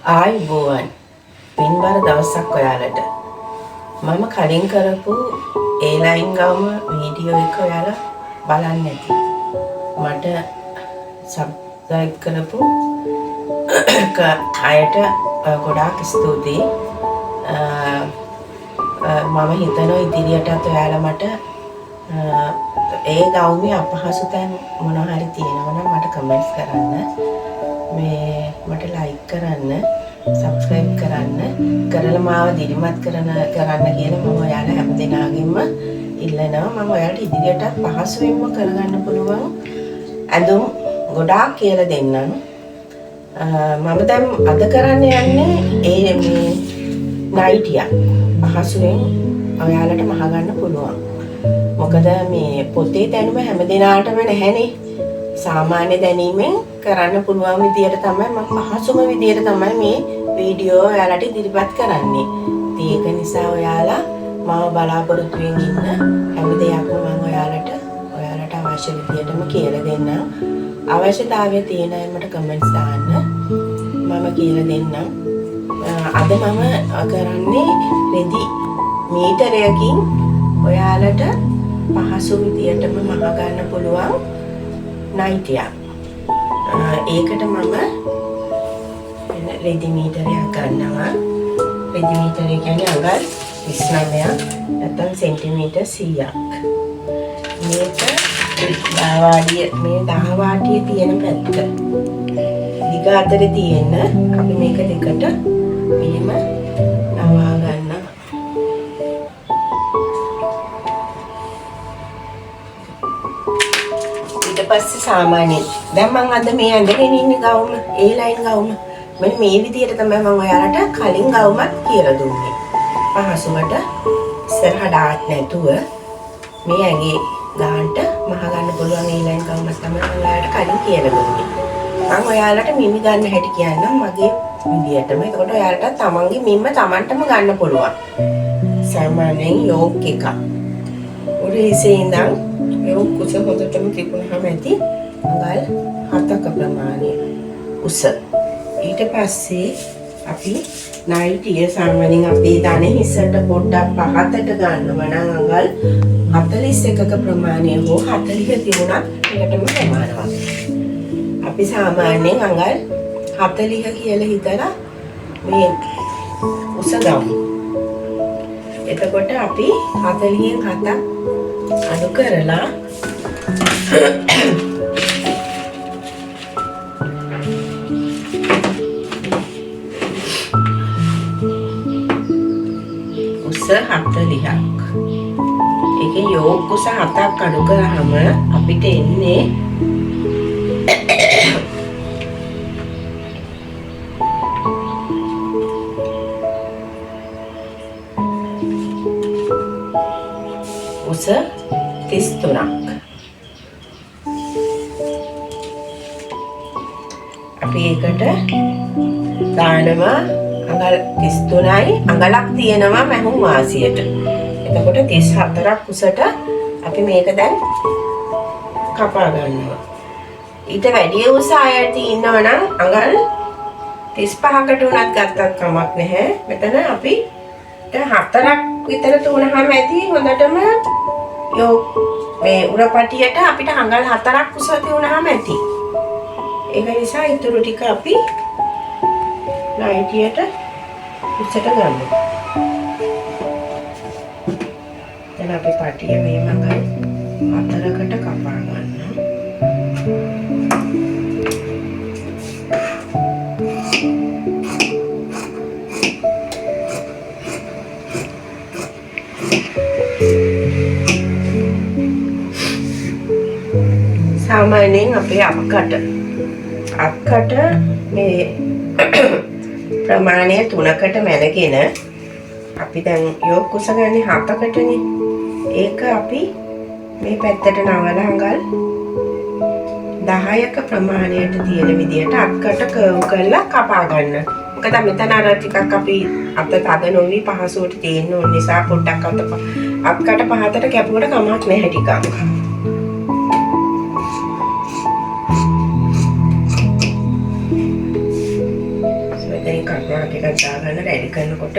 ආයුබෝවන් පින්බර දවසක් ඔයාලට මම කලින් කරපු ඒලයින් ගවම වීඩියෝ එක ඔයාලා බලන්න ඇති මට සබ්ස්ක්‍රයිබ් කරපු අයට ගොඩාක් ස්තුතියි මම හිතනවා ඉදිරියටත් ඔයාලා මට ඒ ගවුමේ අපහසු තැන් මොනවා හරි තියෙනවා නම් මට කමෙන්ට්ස් කරන්න මේ මට ලයික් කරන්න සබ්ස්ක්‍රයිබ් කරන්න කරලා මාව දිරිමත් කරන්න කියලා මම ඔයාලා හැම දෙනාගෙම ඉල්ලනවා මම ඔයාලට ඉදිරියටත් පහසුවෙන්ම කරගන්න පුළුවන් ඇඳුම් ගොඩාක් කියලා දෙන්නම් මම දැන් අද කරන්න යන්නේ මේ නයිටියක් පහසුවෙන් ඔයාලට මහගන්න පුළුවන් මොකද මේ පොතේ දැනුම හැම දිනාටම නැහැනේ සාමාන්‍ය දැනීමෙන් කරන්න පුළුවන් විදියට තමයි මම පහසුම විදියට තමයි මේ වීඩියෝ ඔයාලට ඉදිරිපත් කරන්නේ. ඒක නිසා ඔයාලා මාව බලාපොරොත්තු වෙමින් ඉන්න හැම දෙයක්ම මම ඔයාලට අවශ්‍ය විදියටම කියලා දෙන්නම්. අවශ්‍යතාවය තියෙන අය මට කමෙන්ට්ස් දාන්න. මම කියලා දෙන්නම්. අද මම කරන්නේ රෙදි මීටරයකින් ඔයාලට පහසු විදියටම මහ ගන්න පුළුවන් නයිටියක්. ඒකට මම රෙදි මීටරයක් ගන්නවා. රෙදි මීටරය කියන්නේ අඟල් 29ක් නැත්නම් සෙන්ටිමීටර් 100ක්. මේක මේ දහවාටියේ තියෙන පැත්ත. දිග අතරේ තියෙන අපි මේක දෙකට මෙහෙම නවා ගන්නවා. ඊට පස්සේ සාමාන්‍යයෙන් දැන් මම අද මේ ඇඳගෙන ඉන්නේ ගවුම ඒ ලයින් ගවුම මෙන්න මේ විදිහට තමයි මම ඔයාලට කලින් ගවුමත් කියලා දුන්නේ පහසුවට ඉස්සරහට ආත් නැතුව මේ ඇඟේ ගානට මහ ගන්න පුළුවන් ඒ ලයින් ගවුමක් තමයි මම ඔයාලට කලින් කියලා දුන්නේ මම ඔයාලට මිමි ගන්න හැටි කියන්නම් මගේ විදිහටම එතකොට ඔයාලට තමන්ගේ මිම්ම තමන්ටම ගන්න පුළුවන් සාමාන්‍යයෙන් යෝග් එකක් උරහිසේ ඉඳන් යෝග් කුස හොදටම තිබුණාම ඇති අඟල් 7ක ප්‍රමාණය උස ඊට පස්සේ අපි නයිටිය සාමාන්‍යයෙන් අපේ දණේ හිසට පොඩ්ඩක් පහතට ගන්නවා නම් අඟල් 41ක ප්‍රමාණය හෝ 40 තිබුණත් ඒකටම ප්‍රමාණවත්. අපි සාමාන්‍යයෙන් අඟල් 40 කියලා හිතලා මේ උස ගමු. එතකොට අපි 40න් 7ක් අඩු කරලා උස 40ක්. ඒකේ යෝග උස 7ක් අඩු කරාම අපිට එන්නේ උස 33ක්. අපි ඒකට දානවා අඟල් 33යි අඟලක් තියෙනවා මහුම් වාසියට. එතකොට 34ක් උසට අපි මේක දැන් කපා ගන්නවා. ඊට වැඩි උස ආයතන ඉන්නවනම් අඟල් 35කට උනත් ගත්තත් කමක් නැහැ. මෙතන අපි 4ක් විතර තුනහම ඇති හොඳටම මේ උරපටියට අපිට අඟල් 4ක් උස තියුණාම ඇති. ඒක නිසා ඊටු ටික අපි නයිටියට උසට ගන්න. දැන් අපි පටිය මේ අඟල් 4කට කපා ගන්නවා. සාමාන්‍යයෙන් අපේ අක්කට මේ ප්‍රමාණය 3කට මැනගෙන අපි දැන් යෝග කුස ගන්නේ 7කටනේ. ඒක අපි මේ පැත්තට නවලා අඟල් 10ක ප්‍රමාණයට තියෙන විදියට අක්කට කර්ව් කරලා කපා ගන්න. මොකද මෙතන අර ටිකක් අපි අත තද නොවි පහසුවට තියෙන්න ඕන නිසා පොඩ්ඩක් අක්කට පහතට කැපුවට කමක් නැහැ ටිකක්. කට්මාක් එකක් දාගන්න රෙඩි කරනකොට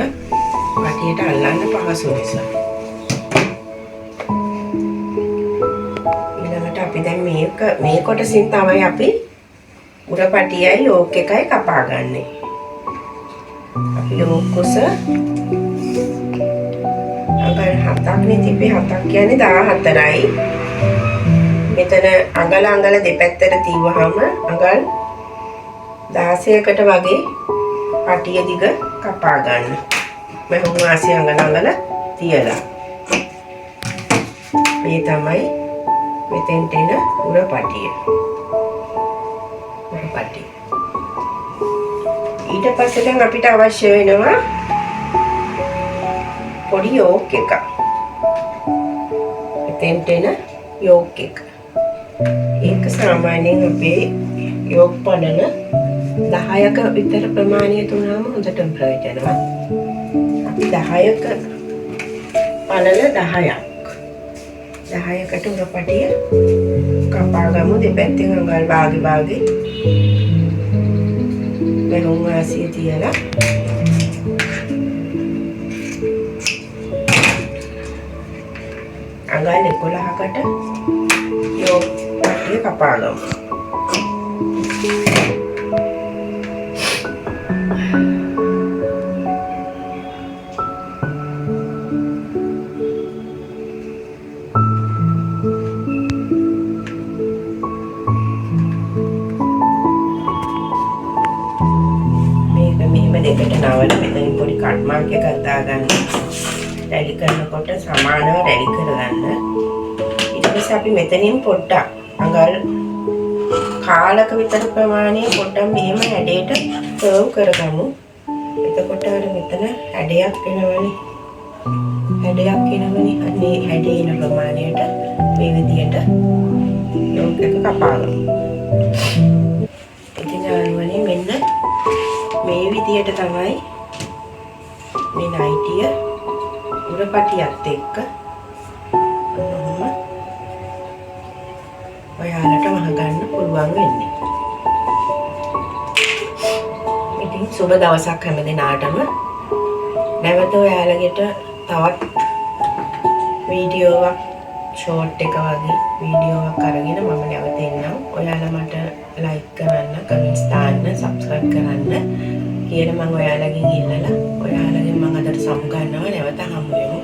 පටියට අල්ලන්න පහසු නිසා. ඊළඟට අපි දැන් මේ කොටසින් තමයි අපි උර පටියයි යෝක් එකයි කපාගන්නේ. අපි යෝක් කුස අඟල් 7ක්නේ තිබ්බේ 7ක් කියන්නේ 14යි. මෙතන අඟල දෙපැත්තට තියවහම අඟල් 16කට වගේ පටිය දිග කපා ගන්න. මෙහොම වාසිය අඟල තියලා. මේ තමයි මෙතෙන්ට එන උර පටිය. උර පටිය. ඊට පස්සේ දැන් අපිට අවශ්‍ය වෙනවා පොඩි යෝක් එකක්. මෙතෙන්ට එන යෝක් එක. ඒක සාමාන්‍යයෙන් අපේ යෝක් පනන 10ක විතර ප්‍රමාණය තුනම හොඳටම ප්‍රයෝජනවත්. අපි 10ක පනල 10ක්. 10කට උරපටිය කපා ගමු දෙපැත්තෙන් අඟල් භාගේ මෙහොම වාසිය තියලා අඟල් 11කට යෝක් පටිය කපා ගමු. දෙකට නවල මෙතනින් පොඩි කට් මාක් එකක් දාගන්න. රැලි කරනකොට සමානව රැලි කරගන්න. ඊට පස්සේ අපි මෙතනින් පොඩ්ඩක් අඟල් කාලක විතර ප්‍රමාණය පොඩ්ඩක් මෙහෙම හැඩයට කර්ව් කරගමු. එතකොට අර මෙතන හැඩයක් එනවනේ. අනේ හැඩේ එන ප්‍රමාණයට මේ විදියට යෝක් එක කපා ගමු. ඉතින් ආවනේ මෙන්න මේ විදියට තමයි මේ නයිටිය උරපටියත් එක්ක ඔහොම ඔයාලට වහගන්න පුළුවන් වෙන්නේ. ඉතින් සුබ දවසක් හැම දිනාටම. නැවත ඔයාලගෙට තවත් වීඩියෝවක් ෂෝට් එක වගේ වීඩියෝවක් අරගෙන මම නැවත එන්නම්. ඔයාලා මට ලයික් කරන්න, කමෙන්ට්ස් දාන්න, සබ්ස්ක්‍රයිබ් කරන්න කියලා මම ඔයාලගෙන් ඉල්ලලා ඔයාලගෙන් මම අදට සමු ගන්නවා. නැවත හමු වෙමු.